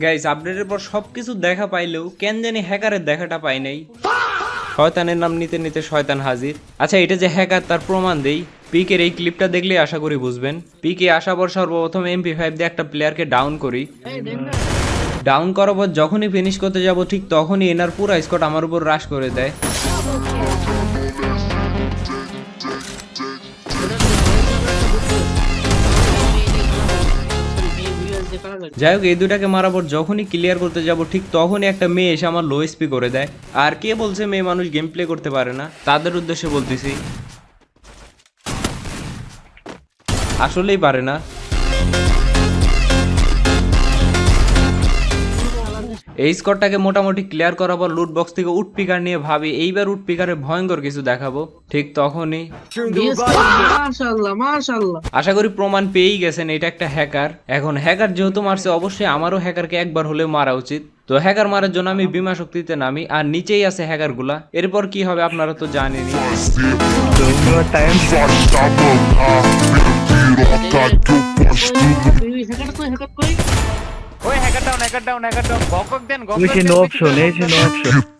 Guys আপডেটের পর সবকিছু দেখা পাইলেও কেন জানি হ্যাকারের দেখাটা পাই নাই। শয়তানের নাম নিতে নিতে শয়তান হাজির। আচ্ছা এটা যে হ্যাকার তার প্রমাণ দেই। পিকের এই ক্লিপটা দেখলে আশা করি বুঝবেন। পিকে আসার পর সর্বপ্রথম MP5 দিয়ে একটা প্লেয়ারকে ডাউন করি। ডাউন করার পর যখনই ফিনিশ করতে যাব ঠিক তখনই এনার পুরো স্কোয়াড আমার উপর রাশ করে দেয়। যাই হোক এই দুটাকে মারার পর যখনই ক্লিয়ার করতে যাব ঠিক তখনই একটা মেয়ে এসে আমার লো এসপি করে দেয়। আর কে বলছে মেয়ে মানুষ গেম প্লে করতে পারে না, তাদের উদ্দেশ্যে বলতেছি আসলেই পারে না। এই স্কোরটাকে মোটামুটি ক্লিয়ার করার পর লুট বক্স থেকে উড পিকার নিয়ে ভাবি এইবার উড পিকারে ভয়ঙ্কর কিছু দেখাবো। ঠিক তখনই মাশাআল্লাহ মাশাআল্লাহ। আশা করি প্রমাণ পেয়েই গেছেন এটা একটা হ্যাকার। এখন হ্যাকার যেহেতু মারছে অবশ্যই আমারও হ্যাকারকে একবার হলেও মারা উচিত। তো হ্যাকার মারার জন্য আমি বিমা শক্তিতে নামি আর নিচেই আছে হ্যাকার গুলা। এরপর কি হবে আপনারা তো জানেনই। ওই হ্যাকার ডাউন বকক দেন Mission no option, mission no option.